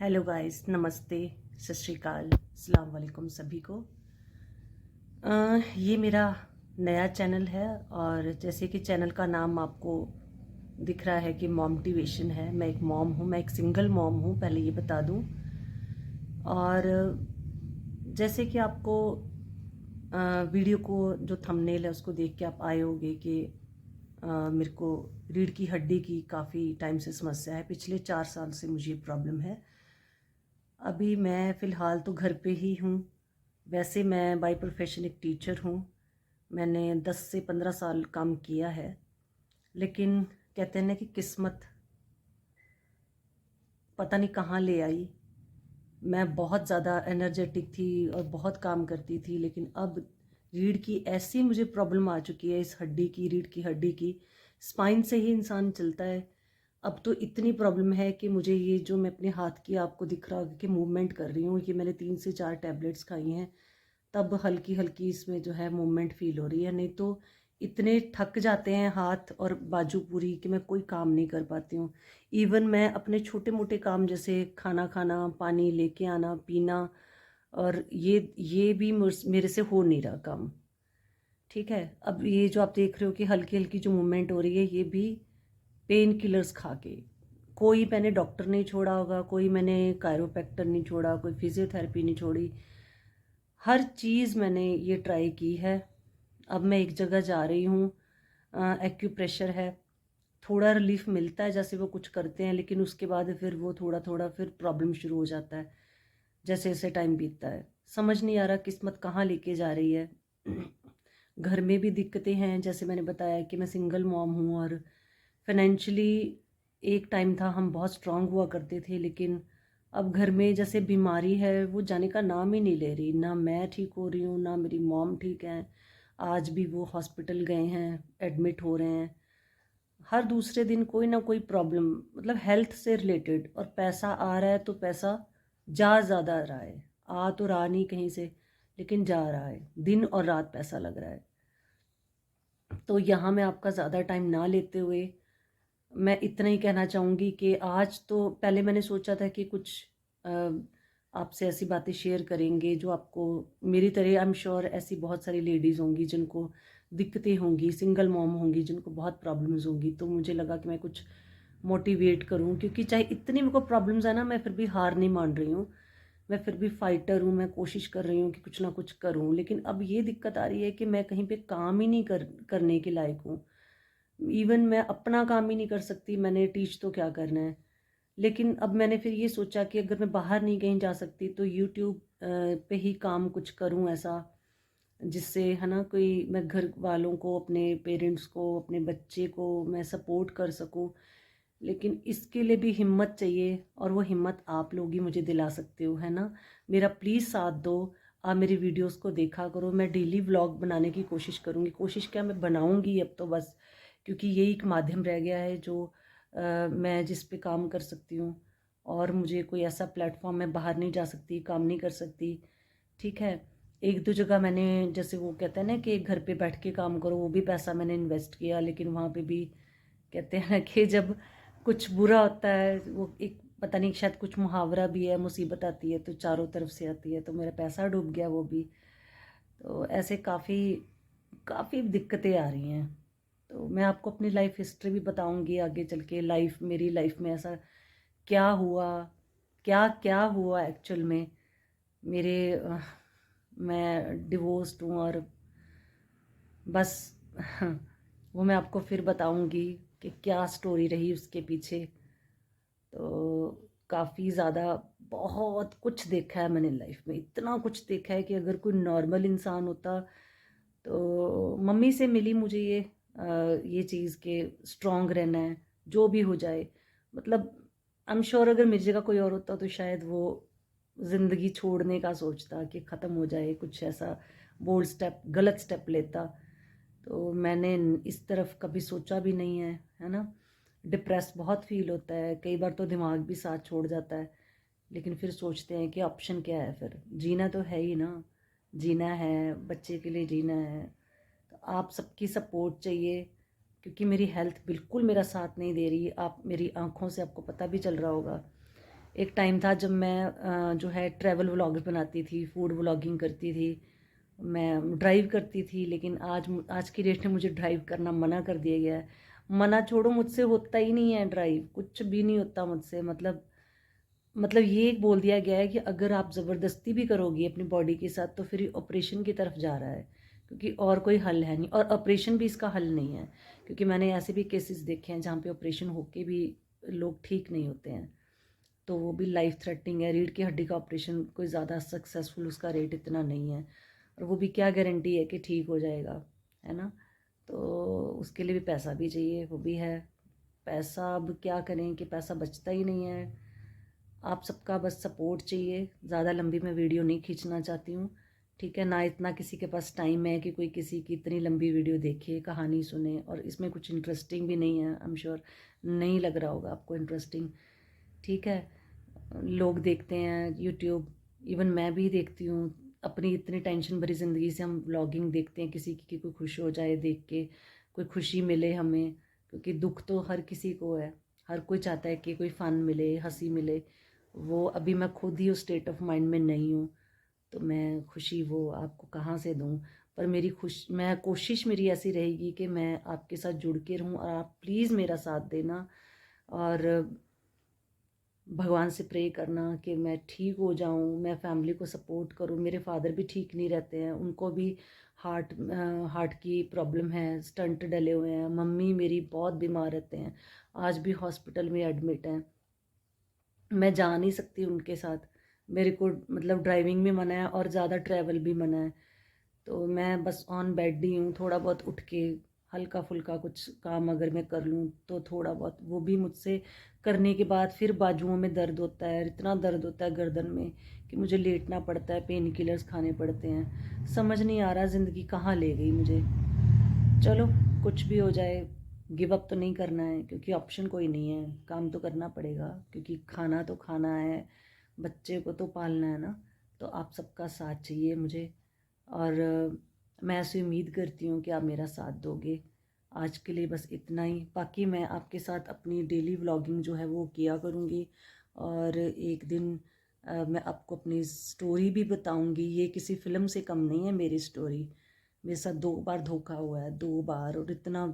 Hello guys, नमस्ते, सत श्री अकाल, अस्सलाम वालेकुम सभी को। ये मेरा नया चैनल है और जैसे कि चैनल का नाम आपको दिख रहा है कि मॉमटिवेशन है। मैं एक मॉम हूँ, मैं एक सिंगल मॉम हूँ, पहले ये बता दूँ। और जैसे कि आपको वीडियो को जो थंबनेल है उसको देख के आप आए होंगे कि मेरे को रीढ़ की हड्डी की काफ़ी टाइम से समस्या है। पिछले 4 साल से मुझे प्रॉब्लम है। अभी मैं फ़िलहाल तो घर पे ही हूँ। वैसे मैं बाय प्रोफेशन एक टीचर हूँ। मैंने 10 से 15 साल काम किया है, लेकिन कहते हैं ना कि किस्मत पता नहीं कहाँ ले आई। मैं बहुत ज़्यादा एनर्जेटिक थी और बहुत काम करती थी, लेकिन अब रीढ़ की ऐसी मुझे प्रॉब्लम आ चुकी है, इस हड्डी की, रीढ़ की हड्डी की। स्पाइन से ही इंसान चलता है। अब तो इतनी प्रॉब्लम है कि मुझे ये जो मैं अपने हाथ की आपको दिख रहा होगा कि मूवमेंट कर रही हूँ, ये मैंने 3 से 4 टैबलेट्स खाई हैं, तब हल्की हल्की इसमें जो है मूवमेंट फील हो रही है। नहीं तो इतने थक जाते हैं हाथ और बाजू पूरी कि मैं कोई काम नहीं कर पाती हूँ। इवन मैं अपने छोटे मोटे काम जैसे खाना खाना, पानी लेके आना, पीना, और ये भी मेरे से हो नहीं रहा काम। ठीक है, अब ये जो आप देख रहे हो कि हल्की हल्की जो मूवमेंट हो रही है, ये भी पेन किलर्स खा के। कोई मैंने डॉक्टर नहीं छोड़ा होगा, कोई मैंने कायरोप्रैक्टर नहीं छोड़ा, कोई फिजियोथेरेपी नहीं छोड़ी, हर चीज़ मैंने ये ट्राई की है। अब मैं एक जगह जा रही हूँ, एक्यूप्रेशर है, थोड़ा रिलीफ मिलता है जैसे वो कुछ करते हैं, लेकिन उसके बाद फिर वो थोड़ा थोड़ा फिर प्रॉब्लम शुरू हो जाता है जैसे जैसे टाइम बीतता है। समझ नहीं आ रहा किस्मत कहाँ लेके जा रही है। घर में भी दिक्कतें हैं, जैसे मैंने बताया कि मैं सिंगल मॉम हूँ और फाइनेंशियली एक टाइम था हम बहुत स्ट्रांग हुआ करते थे, लेकिन अब घर में जैसे बीमारी है वो जाने का नाम ही नहीं ले रही। ना मैं ठीक हो रही हूँ, ना मेरी मॉम ठीक है। आज भी वो हॉस्पिटल गए हैं, एडमिट हो रहे हैं। हर दूसरे दिन कोई ना कोई प्रॉब्लम, मतलब हेल्थ से रिलेटेड। और पैसा आ रहा है तो पैसा जा ज़्यादा रहा है। आ तो रहा नहीं कहीं से, लेकिन जा रहा है, दिन और रात पैसा लग रहा है। तो यहाँ मैं आपका ज़्यादा टाइम ना लेते हुए मैं इतना ही कहना चाहूँगी कि आज तो पहले मैंने सोचा था कि कुछ अ, आपसे ऐसी बातें शेयर करेंगे जो आपको मेरी तरह, आई एम श्योर ऐसी बहुत सारी लेडीज़ होंगी जिनको दिक्कतें होंगी, सिंगल मॉम होंगी जिनको बहुत प्रॉब्लम्स होंगी। तो मुझे लगा कि मैं कुछ मोटिवेट करूं, क्योंकि चाहे इतनी मेरे को प्रॉब्लम्स है ना, मैं फिर भी हार नहीं मान रही हूँ। मैं फिर भी फाइटर हूँ, मैं कोशिश कर रही हूँ कि कुछ ना कुछ करूँ। लेकिन अब ये दिक्कत आ रही है कि मैं कहीं पे काम ही नहीं करने के लायक हूँ। इवन मैं अपना काम ही नहीं कर सकती, मैंने टीच तो क्या करना है। लेकिन अब मैंने फिर ये सोचा कि अगर मैं बाहर नहीं कहीं जा सकती तो यूट्यूब पे ही काम कुछ करूं ऐसा, जिससे है ना कोई, मैं घर वालों को, अपने पेरेंट्स को, अपने बच्चे को मैं सपोर्ट कर सकूं। लेकिन इसके लिए भी हिम्मत चाहिए, और वो हिम्मत आप लोग ही मुझे दिला सकते हो, है ना। मेरा प्लीज़ साथ दो। आप मेरी वीडियोस को देखा करो। मैं डेली व्लॉग बनाने की कोशिश करूँगी। कोशिश क्या, मैं बनाऊँगी अब तो बस, क्योंकि यही एक माध्यम रह गया है जो मैं जिस पे काम कर सकती हूँ। और मुझे कोई ऐसा प्लेटफॉर्म, मैं बाहर नहीं जा सकती, काम नहीं कर सकती। ठीक है, एक दो जगह मैंने, जैसे वो कहते हैं ना कि घर पे बैठ के काम करो, वो भी पैसा मैंने इन्वेस्ट किया, लेकिन वहाँ पे भी कहते हैं ना कि जब कुछ बुरा होता है, वो एक पता नहीं, शायद कुछ मुहावरा भी है, मुसीबत आती है तो चारों तरफ से आती है, तो मेरा पैसा डूब गया वो भी। तो ऐसे काफ़ी काफ़ी दिक्कतें आ रही हैं। तो मैं आपको अपनी लाइफ हिस्ट्री भी बताऊंगी आगे चल के, लाइफ, मेरी लाइफ में ऐसा क्या हुआ, क्या क्या हुआ एक्चुअल में। मेरे मैं डिवोर्स्ड हूँ और बस वो मैं आपको फिर बताऊंगी कि क्या स्टोरी रही उसके पीछे। तो काफ़ी ज़्यादा, बहुत कुछ देखा है मैंने लाइफ में, इतना कुछ देखा है कि अगर कोई नॉर्मल इंसान होता तो मम्मी से मिली मुझे ये चीज़ के स्ट्रांग रहना है, जो भी हो जाए। मतलब आई एम श्योर अगर मेरी जगह कोई और होता तो शायद वो ज़िंदगी छोड़ने का सोचता कि ख़त्म हो जाए, कुछ ऐसा बोल्ड स्टेप, गलत स्टेप लेता। तो मैंने इस तरफ कभी सोचा भी नहीं है, है ना। डिप्रेस बहुत फील होता है, कई बार तो दिमाग भी साथ छोड़ जाता है। लेकिन फिर सोचते हैं कि ऑप्शन क्या है, फिर जीना तो है ही ना, जीना है, बच्चे के लिए जीना है। तो आप सबकी सपोर्ट चाहिए, क्योंकि मेरी हेल्थ बिल्कुल मेरा साथ नहीं दे रही। आप मेरी आंखों से आपको पता भी चल रहा होगा एक टाइम था जब मैं जो है ट्रैवल व्लॉग बनाती थी, फूड व्लॉगिंग करती थी, मैं ड्राइव करती थी, लेकिन आज की डेट में मुझे ड्राइव करना मना कर दिया गया है। मना छोड़ो, मुझसे होता ही नहीं है ड्राइव, कुछ भी नहीं होता मुझसे। मतलब ये बोल दिया गया है कि अगर आप ज़बरदस्ती भी करोगी अपनी बॉडी के साथ तो फिर ऑपरेशन की तरफ जा रहा है, क्योंकि और कोई हल है नहीं, और ऑपरेशन भी इसका हल नहीं है, क्योंकि मैंने ऐसे भी केसेस देखे हैं जहाँ पे ऑपरेशन होके भी लोग ठीक नहीं होते हैं, तो वो भी लाइफ थ्रेटनिंग है। रीढ़ की हड्डी का ऑपरेशन कोई ज़्यादा सक्सेसफुल, उसका रेट इतना नहीं है, और वो भी क्या गारंटी है कि ठीक हो जाएगा, है ना। तो उसके लिए भी पैसा भी चाहिए, वो भी है पैसा। अब क्या करें कि पैसा बचता ही नहीं है। आप सबका बस सपोर्ट चाहिए। ज़्यादा लंबी मैं वीडियो नहीं खींचना चाहती हूँ, ठीक है ना। इतना किसी के पास टाइम है कि कोई किसी की इतनी लंबी वीडियो देखे, कहानी सुने, और इसमें कुछ इंटरेस्टिंग भी नहीं है। आई एम श्योर नहीं लग रहा होगा आपको इंटरेस्टिंग, ठीक है। लोग देखते हैं यूट्यूब, इवन मैं भी देखती हूँ। अपनी इतनी टेंशन भरी ज़िंदगी से हम व्लॉगिंग देखते हैं किसी की कोई खुश हो जाए देख के, कोई खुशी मिले हमें, क्योंकि दुख तो हर किसी को है। हर कोई चाहता है कि कोई फ़न मिले, हंसी मिले। वो अभी मैं खुद ही उस स्टेट ऑफ माइंड में नहीं हूँ, तो मैं खुशी वो आपको कहाँ से दूँ। पर मैं कोशिश मेरी ऐसी रहेगी कि मैं आपके साथ जुड़ के रहूँ, और आप प्लीज़ मेरा साथ देना, और भगवान से प्रे करना कि मैं ठीक हो जाऊं, मैं फैमिली को सपोर्ट करूं। मेरे फादर भी ठीक नहीं रहते हैं, उनको भी हार्ट की प्रॉब्लम है, स्टंट डले हुए हैं। मम्मी मेरी बहुत बीमार रहते हैं, आज भी हॉस्पिटल में एडमिट हैं। मैं जा नहीं सकती उनके साथ, मेरे को मतलब ड्राइविंग भी मना है और ज़्यादा ट्रैवल भी मना है। तो मैं बस ऑन बेड ही हूँ। थोड़ा बहुत उठ के हल्का फुल्का कुछ काम अगर मैं कर लूँ तो थोड़ा बहुत, वो भी मुझसे करने के बाद फिर बाजुओं में दर्द होता है, इतना दर्द होता है गर्दन में कि मुझे लेटना पड़ता है, पेन किलर्स खाने पड़ते हैं। समझ नहीं आ रहा ज़िंदगी कहाँ ले गई मुझे। चलो, कुछ भी हो जाए, गिव अप तो नहीं करना है, क्योंकि ऑप्शन कोई नहीं है, काम तो करना पड़ेगा, क्योंकि खाना तो खाना है, बच्चे को तो पालना है ना। तो आप सबका साथ चाहिए मुझे, और मैं ऐसी उम्मीद करती हूँ कि आप मेरा साथ दोगे। आज के लिए बस इतना ही। बाकी मैं आपके साथ अपनी डेली व्लॉगिंग जो है वो किया करूँगी, और एक दिन मैं आपको अपनी स्टोरी भी बताऊँगी। ये किसी फ़िल्म से कम नहीं है मेरी स्टोरी। मेरे साथ 2 बार धोखा हुआ है, 2 बार, और इतना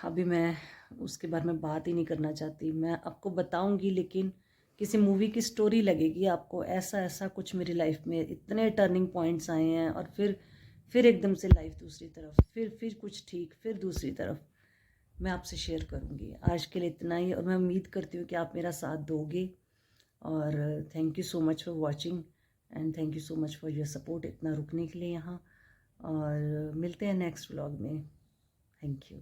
अभी मैं उसके बारे में बात ही नहीं करना चाहती। मैं आपको बताऊंगी, लेकिन किसी मूवी की स्टोरी लगेगी आपको। ऐसा ऐसा कुछ मेरी लाइफ में इतने टर्निंग पॉइंट्स आए हैं, और फिर एकदम से लाइफ दूसरी तरफ, फिर कुछ ठीक, फिर दूसरी तरफ मैं आपसे शेयर करूंगी। आज के लिए इतना ही, और मैं उम्मीद करती हूँ कि आप मेरा साथ दोगे। और thank you so much for watching, and thank you so much for your support, इतना रुकने के लिए यहाँ। और मिलते हैं नेक्स्ट व्लॉग में। Thank you.